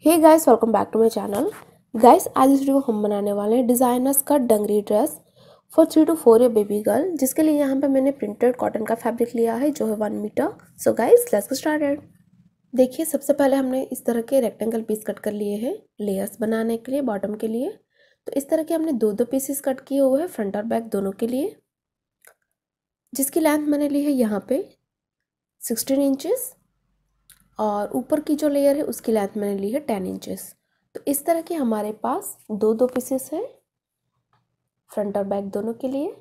Hey guys, welcome back to my channel. Guys, आज इस video में हम बनाने वाले हैं डिजाइनर्स का dungaree dress for 3 to 4 year baby girl, जिसके लिए यहाँ पे मैंने प्रिंटेड कॉटन का फैब्रिक लिया है जो है 1 metre. So guys, let's get started. देखिए, सबसे पहले हमने इस तरह के रेक्टेंगल पीस कट कर लिए हैं लेयर्स बनाने के लिए बॉटम के लिए। तो इस तरह के हमने दो पीसेस कट किए हुए हैं फ्रंट और बैक दोनों के लिए, जिसकी लेंथ मैंने ली है यहाँ पे 16 इंचेस और ऊपर की जो लेयर है उसकी लेंथ मैंने ली है 10 इंचेस। तो इस तरह के हमारे पास दो पीसेस हैं फ्रंट और बैक दोनों के लिए।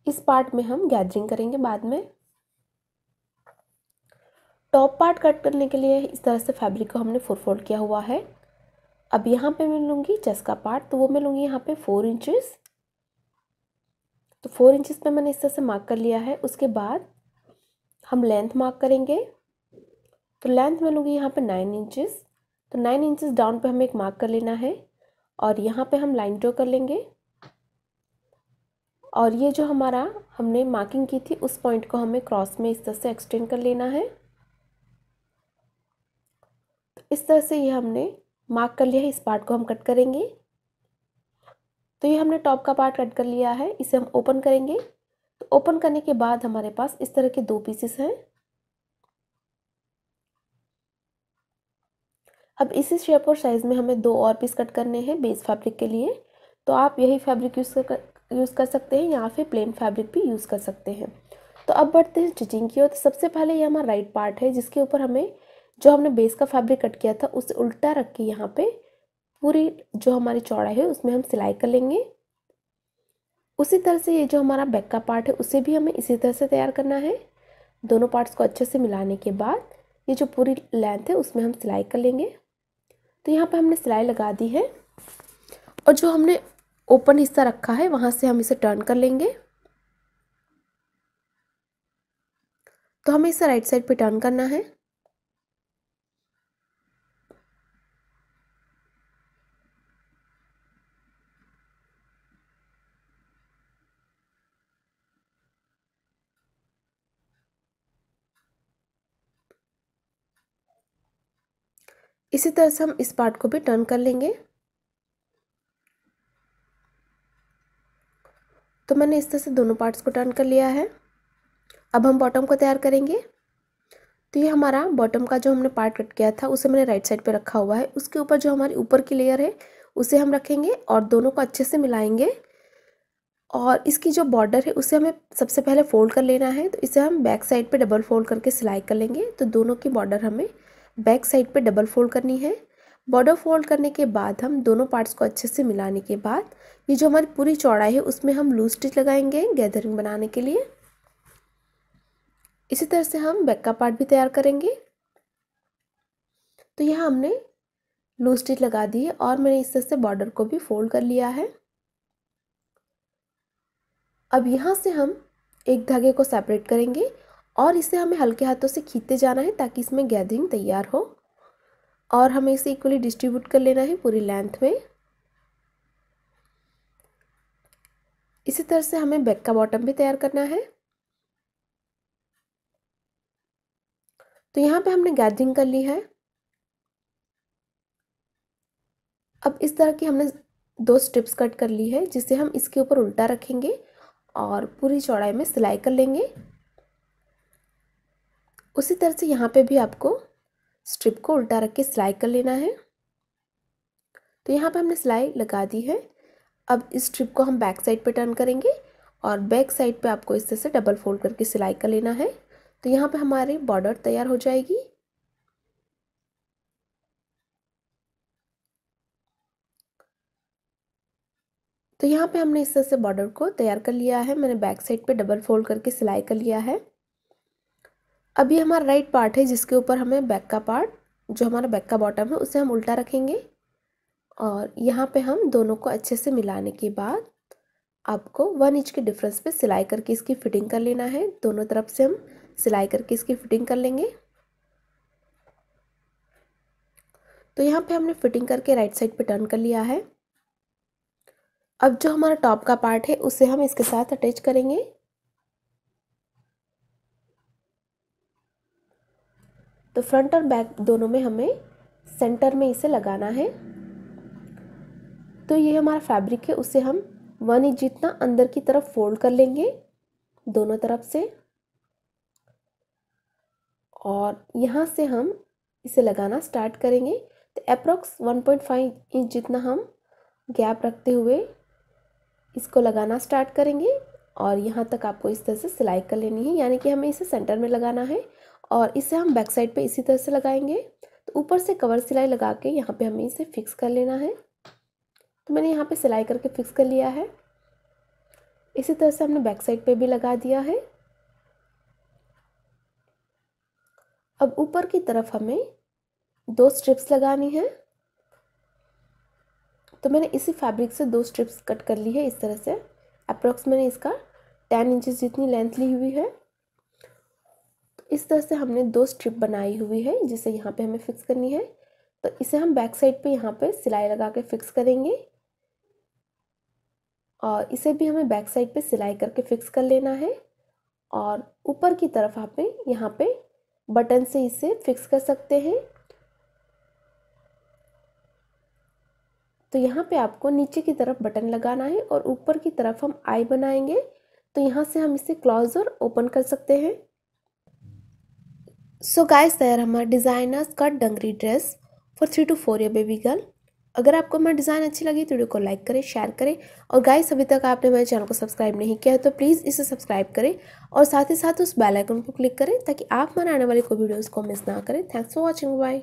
इस पार्ट में हम गैदरिंग करेंगे बाद में। टॉप पार्ट कट करने के लिए इस तरह से फैब्रिक को हमने 4 फोल्ड किया हुआ है। अब यहाँ पे मैं लूँगी चेस्ट का पार्ट, तो वो मैं लूँगी यहाँ पे 4 इंचेस। तो 4 इंचेस पे मैंने इस तरह से मार्क कर लिया है। उसके बाद हम लेंथ मार्क करेंगे, तो लेंथ मैं लूँगी यहाँ पे 9 इंचेस। तो 9 इंचेस डाउन पे हमें एक मार्क कर लेना है और यहाँ पे हम लाइन ड्रॉ कर लेंगे। और ये जो हमारा हमने मार्किंग की थी उस पॉइंट को हमें क्रॉस में इस तरह से एक्सटेंड कर लेना है। तो इस तरह से ये हमने मार्क कर लिया है, इस पार्ट को हम कट करेंगे। तो ये हमने टॉप का पार्ट कट कर लिया है, इसे हम ओपन करेंगे। तो ओपन करने के बाद हमारे पास इस तरह के दो पीसेस हैं। अब इसी शेप और साइज में हमें दो और पीस कट करने हैं बेस फैब्रिक के लिए। तो आप यही फैब्रिक यूज़ कर सकते हैं या फिर प्लेन फैब्रिक भी यूज़ कर सकते हैं। तो अब बढ़ते हैं स्टिचिंग की ओर। तो सबसे पहले ये हमारा राइट पार्ट है जिसके ऊपर हमें जो हमने बेस का फैब्रिक कट किया था उसे उल्टा रख के यहाँ पे पूरी जो हमारी चौड़ाई है उसमें हम सिलाई कर लेंगे। उसी तरह से ये जो हमारा बैक का पार्ट है उसे भी हमें इसी तरह से तैयार करना है। दोनों पार्ट्स को अच्छे से मिलाने के बाद ये जो पूरी लेंथ है उसमें हम सिलाई कर लेंगे। तो यहाँ पे हमने सिलाई लगा दी है और जो हमने ओपन हिस्सा रखा है वहाँ से हम इसे टर्न कर लेंगे। तो हमें इसे राइट साइड पे टर्न करना है। इसी तरह से हम इस पार्ट को भी टर्न कर लेंगे। तो मैंने इस तरह से दोनों पार्ट्स को टर्न कर लिया है। अब हम बॉटम को तैयार करेंगे। तो ये हमारा बॉटम का जो हमने पार्ट कट किया था उसे मैंने राइट साइड पे रखा हुआ है। उसके ऊपर जो हमारी ऊपर की लेयर है उसे हम रखेंगे और दोनों को अच्छे से मिलाएंगे। और इसकी जो बॉर्डर है उसे हमें सबसे पहले फोल्ड कर लेना है। तो इसे हम बैक साइड पे डबल फोल्ड करके सिलाई कर लेंगे। तो दोनों की बॉर्डर हमें बैक साइड पे डबल फोल्ड करनी है। बॉर्डर फोल्ड करने के बाद हम दोनों पार्ट्स को अच्छे से मिलाने के बाद ये जो हमारी पूरी चौड़ाई है उसमें हम लूज स्टिच लगाएंगे गैदरिंग बनाने के लिए। इसी तरह से हम बैक का पार्ट भी तैयार करेंगे। तो यहाँ हमने लूज स्टिच लगा दी है और मैंने इस तरह से बॉर्डर को भी फोल्ड कर लिया है। अब यहाँ से हम एक धागे को सेपरेट करेंगे और इसे हमें हल्के हाथों से खींचते जाना है ताकि इसमें गैदरिंग तैयार हो। और हमें इसे इक्वली डिस्ट्रीब्यूट कर लेना है पूरी लेंथ में। इसी तरह से हमें बैक का बॉटम भी तैयार करना है। तो यहाँ पे हमने गैदरिंग कर ली है। अब इस तरह की हमने दो स्ट्रिप्स कट कर ली है जिसे हम इसके ऊपर उल्टा रखेंगे और पूरी चौड़ाई में सिलाई कर लेंगे। उसी तरह से यहाँ पे भी आपको स्ट्रिप को उल्टा रख के सिलाई कर लेना है। तो यहाँ पे हमने सिलाई लगा दी है। अब इस स्ट्रिप को हम बैक साइड पे टर्न करेंगे और बैक साइड पे आपको इस तरह से डबल फोल्ड करके सिलाई कर लेना है। तो यहाँ पे हमारी बॉर्डर तैयार हो जाएगी। तो यहाँ पे हमने इस तरह से बॉर्डर को तैयार कर लिया है। मैंने बैक साइड पे डबल फोल्ड करके सिलाई कर लिया है। अब ये हमारा राइट पार्ट है जिसके ऊपर हमें बैक का पार्ट जो हमारा बैक का बॉटम है उसे हम उल्टा रखेंगे और यहाँ पे हम दोनों को अच्छे से मिलाने के बाद आपको 1 इंच के डिफरेंस पे सिलाई करके इसकी फिटिंग कर लेना है। दोनों तरफ से हम सिलाई करके इसकी फिटिंग कर लेंगे। तो यहाँ पे हमने फिटिंग करके राइट साइड पे टर्न कर लिया है। अब जो हमारा टॉप का पार्ट है उसे हम इसके साथ अटैच करेंगे। तो फ्रंट और बैक दोनों में हमें सेंटर में इसे लगाना है। तो ये हमारा फैब्रिक है, उसे हम 1 इंच जितना अंदर की तरफ फोल्ड कर लेंगे दोनों तरफ से, और यहाँ से हम इसे लगाना स्टार्ट करेंगे। तो अप्रॉक्स 1.5 इंच जितना हम गैप रखते हुए इसको लगाना स्टार्ट करेंगे, और यहाँ तक आपको इस तरह से सिलाई कर लेनी है, यानी कि हमें इसे सेंटर में लगाना है और इसे हम बैक साइड पे इसी तरह से लगाएंगे। तो ऊपर से कवर सिलाई लगा के यहाँ पे हमें इसे फिक्स कर लेना है। तो मैंने यहाँ पे सिलाई करके फिक्स कर लिया है। इसी तरह से हमने बैक साइड पे भी लगा दिया है। अब ऊपर की तरफ हमें 2 स्ट्रिप्स लगानी है। तो मैंने इसी फैब्रिक से 2 स्ट्रिप्स कट कर ली है इस तरह से। अप्रॉक्स मैंने इसका 10 इंचेस जितनी लेंथ ली हुई है। तो इस तरह से हमने 2 स्ट्रिप बनाई हुई है जिसे यहाँ पे हमें फिक्स करनी है। तो इसे हम बैक साइड पे यहाँ पे सिलाई लगा के फिक्स करेंगे, और इसे भी हमें बैक साइड पे सिलाई करके फिक्स कर लेना है। और ऊपर की तरफ आप यहाँ पे बटन से इसे फिक्स कर सकते हैं। तो यहाँ पे आपको नीचे की तरफ बटन लगाना है और ऊपर की तरफ हम आई बनाएंगे। तो यहाँ से हम इसे क्लोज और ओपन कर सकते हैं। सो गाइस, तैयार हमारा designer skirt dungaree dress for 3 to 4 year baby girl. अगर आपको हमारा डिज़ाइन अच्छी लगी तो वीडियो को लाइक करें, शेयर करें, और गाइस अभी तक आपने मेरे चैनल को सब्सक्राइब नहीं किया है तो प्लीज़ इसे सब्सक्राइब करें और साथ ही साथ उस बेल आइकन को क्लिक करें ताकि आप हमारे आने वाली कोई वीडियोज़ को मिस ना करें। Thanks for watching, bye.